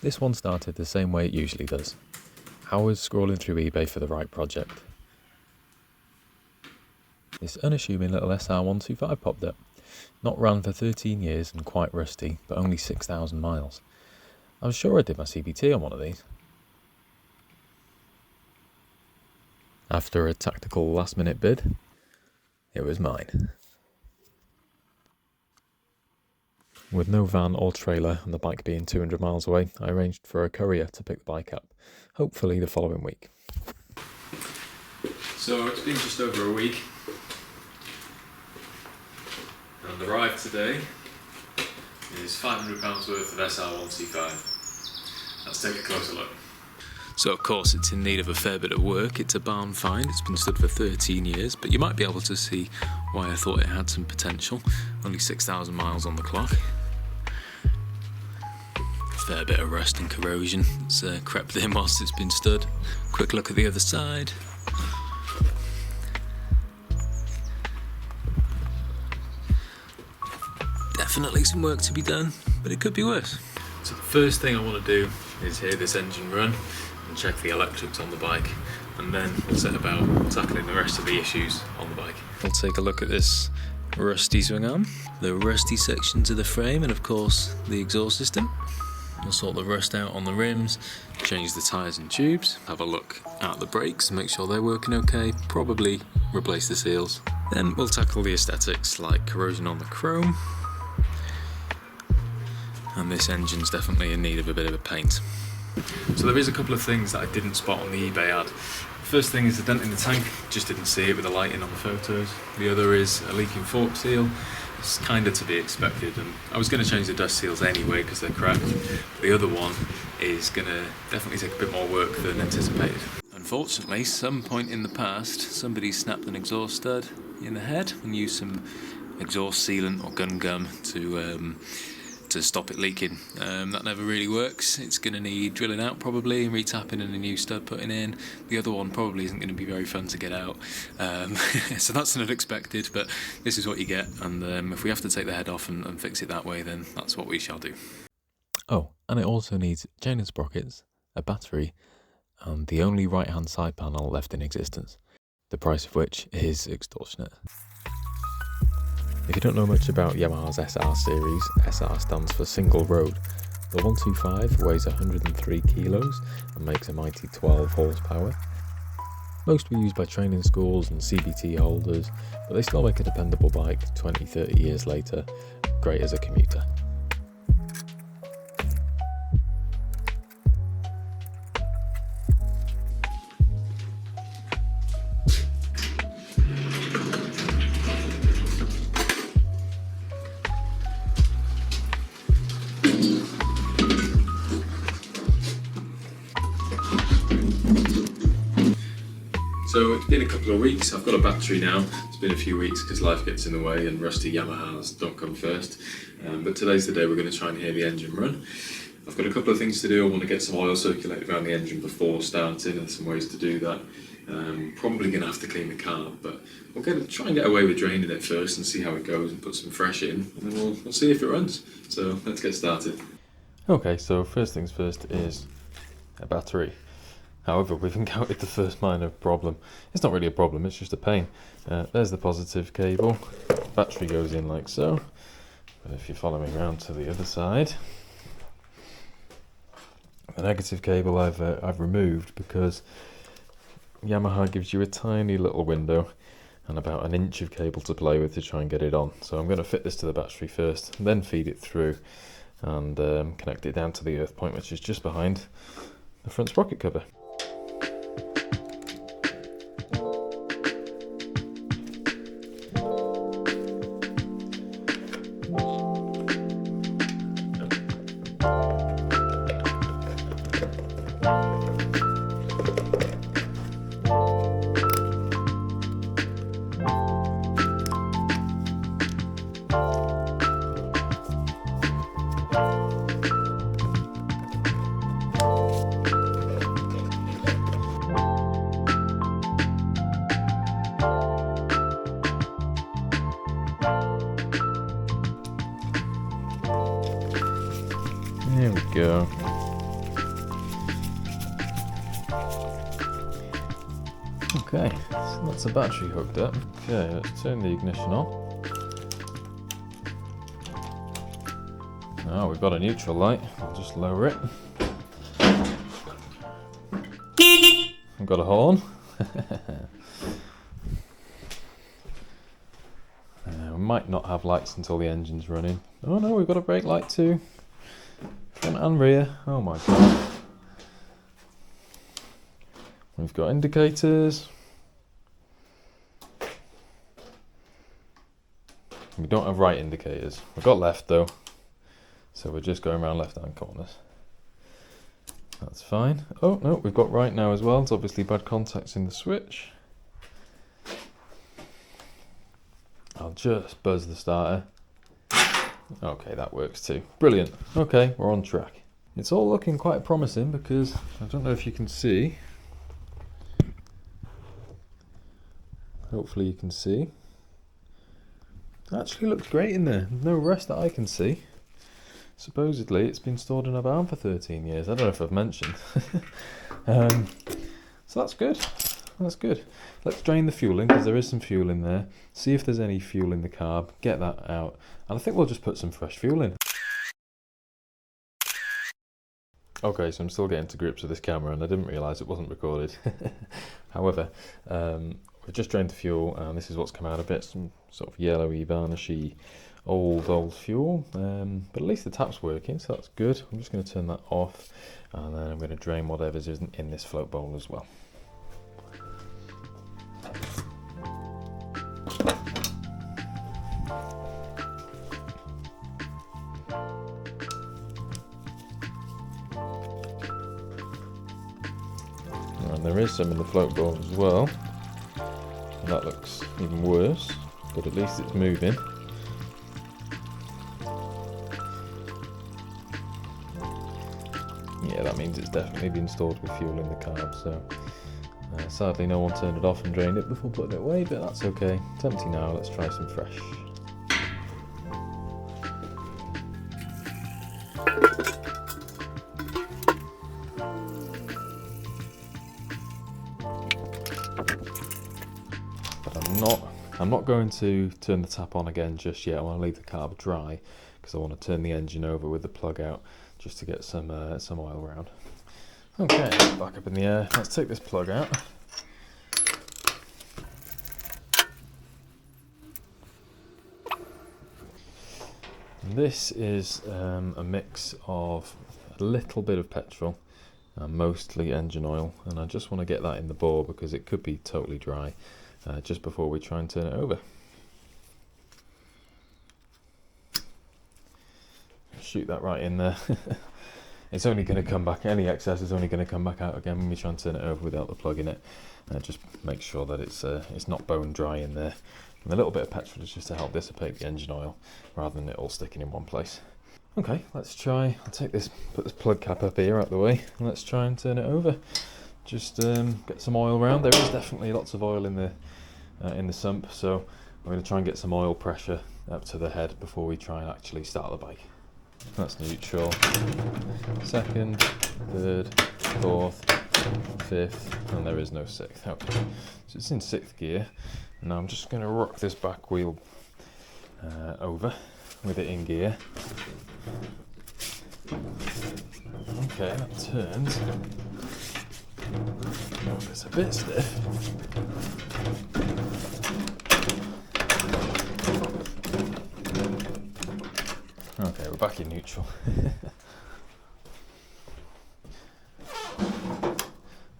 This one started the same way it usually does. Hours scrolling through eBay for the right project. This unassuming little SR125 popped up. Not run for 13 years and quite rusty, but only 6,000 miles. I was sure I did my CBT on one of these. After a tactical last-minute bid, it was mine. With no van or trailer and the bike being 200 miles away, I arranged for a courier to pick the bike up, hopefully the following week. So it's been just over a week, and arrived today is £500 worth of SR125. Let's take a closer look. So of course it's in need of a fair bit of work. It's a barn find, it's been stood for 13 years, but you might be able to see why I thought it had some potential. Only 6,000 miles on the clock. Fair bit of rust and corrosion. It's crept in whilst it's been stood. Quick look at the other side. Definitely some work to be done, but it could be worse. So the first thing I want to do is hear this engine run and check the electrics on the bike, and then we'll set about tackling the rest of the issues on the bike. We'll take a look at this rusty swing arm, the rusty sections of the frame, and of course the exhaust system. We'll sort the rust out on the rims, change the tyres and tubes, have a look at the brakes, make sure they're working okay, probably replace the seals. Then we'll tackle the aesthetics like corrosion on the chrome, and this engine's definitely in need of a bit of a paint. So there is a couple of things that I didn't spot on the eBay ad. First thing is the dent in the tank, just didn't see it with the lighting on the photos. The other is a leaking fork seal. It's kind of to be expected, and I was going to change the dust seals anyway because they're cracked. The other one is going to definitely take a bit more work than anticipated. Unfortunately, some point in the past, somebody snapped an exhaust stud in the head and used some exhaust sealant or gun gum to stop it leaking. That never really works. It's going to need drilling out probably, and retapping and a new stud putting in. The other one probably isn't going to be very fun to get out. So that's not expected, but this is what you get, and if we have to take the head off and fix it that way, then that's what we shall do. Oh, and it also needs chain and sprockets, a battery, and the only right hand side panel left in existence, the price of which is extortionate. If you don't know much about Yamaha's SR series, SR stands for single road. The 125 weighs 103 kilos and makes a mighty 12 horsepower. Most were used by training schools and CBT holders, but they still make a dependable bike 20-30 years later, great as a commuter. So it's been a couple of weeks, I've got a battery now. It's been a few weeks because life gets in the way and rusty Yamahas don't come first. But today's the day we're going to try and hear the engine run. I've got a couple of things to do. I want to get some oil circulated around the engine before starting, and some ways to do that. Probably going to have to clean the carb, but we'll try and get away with draining it first and see how it goes and put some fresh in, and then we'll see if it runs. So let's get started. Okay, so first things first is a battery. However, we've encountered the first minor problem. It's not really a problem, it's just a pain. There's the positive cable. Battery goes in like so. But if you follow me around to the other side, the negative cable I've removed because Yamaha gives you a tiny little window and about an inch of cable to play with to try and get it on. So I'm going to fit this to the battery first, then feed it through and connect it down to the earth point, which is just behind the front sprocket cover. There we go. Okay, so that's the battery hooked up. Okay, let's turn the ignition on. Oh, we've got a neutral light. I'll just lower it. I've got a horn. We might not have lights until the engine's running. Oh no, we've got a brake light too. Front and rear. Oh my god. We've got indicators. We don't have right indicators. We've got left though. So we're just going around left hand corners. That's fine. Oh no, we've got right now as well. It's obviously bad contacts in the switch. I'll just buzz the starter. Okay, that works too. Brilliant. Okay, we're on track. It's all looking quite promising because I don't know if you can see. Hopefully you can see. It actually looks great in there. No rust that I can see. Supposedly it's been stored in a barn for 13 years. I don't know if I've mentioned. So that's good. That's good. Let's drain the fuel in because there is some fuel in there. See if there's any fuel in the carb. Get that out. And I think we'll just put some fresh fuel in. Okay, so I'm still getting to grips with this camera and I didn't realise it wasn't recorded. However, we've just drained the fuel and this is what's come out of it. Some sort of yellowy, varnishy, old fuel. But at least the tap's working, so that's good. I'm just going to turn that off and then I'm going to drain whatever's in this float bowl as well. And there is some in the float bowl as well. And that looks even worse, but at least it's moving. Yeah, that means it's definitely been stored with fuel in the carb, so sadly no one turned it off and drained it before putting it away, but that's okay. It's empty now, let's try some fresh. But I'm not going to turn the tap on again just yet. I want to leave the carb dry because I want to turn the engine over with the plug out just to get some oil around. Okay, back up in the air. Let's take this plug out. This is a mix of a little bit of petrol and mostly engine oil, and I just want to get that in the bore because it could be totally dry just before we try and turn it over. Shoot that right in there. It's only going to come back, any excess is only going to come back out again when we try and turn it over without the plug in it. Just make sure that it's not bone dry in there. And a little bit of petrol is just to help dissipate the engine oil rather than it all sticking in one place. Okay, let's try. I'll take this, put this plug cap up here out the way, and let's try and turn it over. Just get some oil around. There is definitely lots of oil in the sump, so we're going to try and get some oil pressure up to the head before we try and actually start the bike. That's neutral. Second, third, fourth, fifth, and there is no sixth. Okay, so it's in sixth gear. Now I'm just going to rock this back wheel over with it in gear. Okay, that turns. Oh, it's a bit stiff. Okay, we're back in neutral.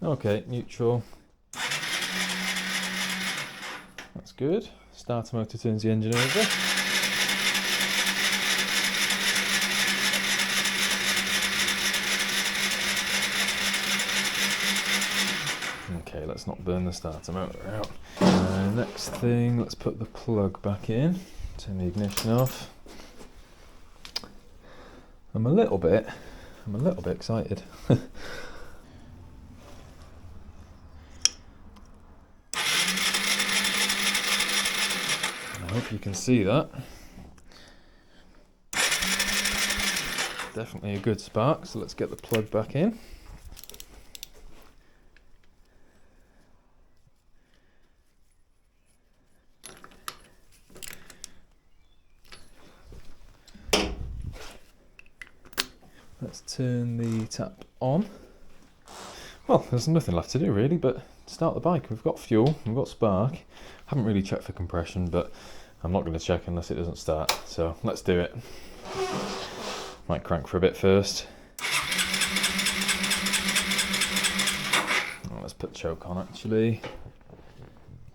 Okay, neutral. That's good. Starter motor turns the engine over. Okay, let's not burn the starter motor out. Next thing, let's put the plug back in. Turn the ignition off. I'm a little bit excited. I hope you can see that. Definitely a good spark, so let's get the plug back in. let's turn the tap on. Well, there's nothing left to do really, but start the bike. We've got fuel, we've got spark. Haven't really checked for compression, but I'm not going to check unless it doesn't start. So let's do it. Might crank for a bit first. Oh, let's put choke on actually.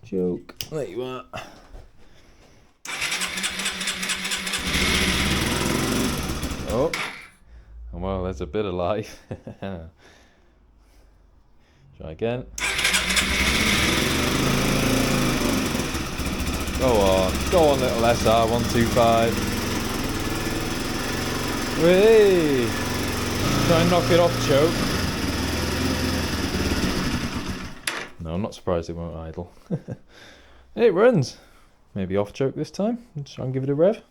Choke, there you are. Oh, well, there's a bit of life. Try again. Go on little SR125. Whee! Try and knock it off, choke. No, I'm not surprised it won't idle. It runs. Maybe off choke this time. Let's try and give it a rev.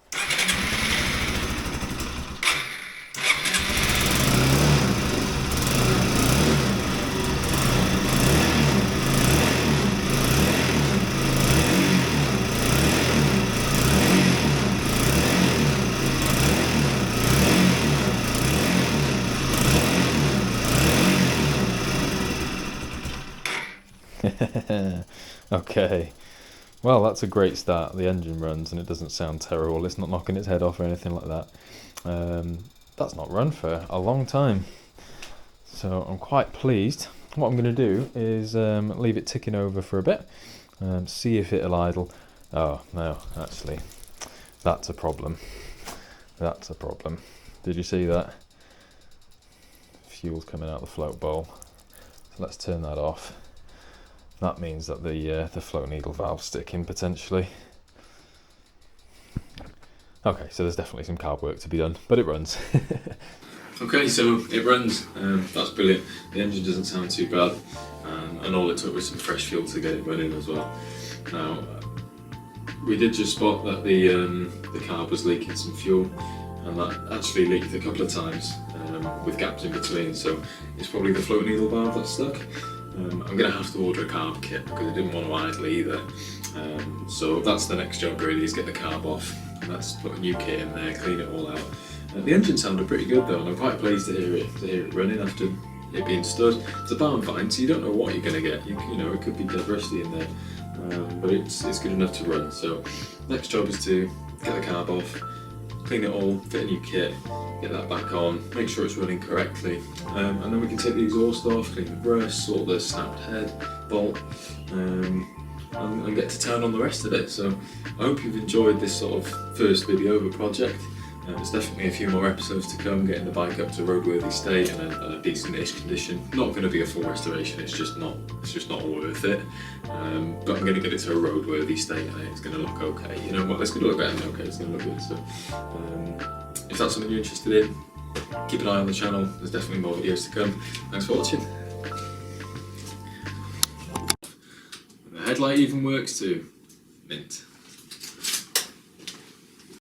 Okay, well that's a great start. The engine runs and it doesn't sound terrible. It's not knocking its head off or anything like that. That's not run for a long time, so I'm quite pleased. What I'm going to do is leave it ticking over for a bit, see if it'll idle. Oh no, actually that's a problem. That's a problem. Did you see that? Fuel's coming out the float bowl, so let's turn that off. That means that the float needle valve's sticking potentially. Okay, so there's definitely some carb work to be done, but it runs. Okay, so it runs. That's brilliant. The engine doesn't sound too bad, and all it took was some fresh fuel to get it running as well. Now, we did just spot that the carb was leaking some fuel, and that actually leaked a couple of times with gaps in between. So it's probably the float needle valve that's stuck. I'm going to have to order a carb kit because I didn't want to idle either. So that's the next job really, is get the carb off. Let's put a new kit in there, clean it all out. The engine sounded pretty good though, and I'm quite pleased to hear it running after it being stood. It's a barn find, so you don't know what you're going to get. You know, it could be dead rusty in there, but it's good enough to run. So next job is to get the carb off, clean it all, fit a new kit, get that back on, make sure it's running correctly, and then we can take the exhaust off, clean the brush, sort the snapped head, bolt, and get to town on the rest of it. So I hope you've enjoyed this sort of first video of a project. There's definitely a few more episodes to come, getting the bike up to roadworthy state and a decent-ish condition. Not going to be a full restoration, it's just not worth it. But I'm going to get it to a roadworthy state and it's going to look okay. You know what, it's going to look better than okay, it's going to look good. So if that's something you're interested in, keep an eye on the channel, there's definitely more videos to come. Thanks for watching. The headlight even works too. Mint.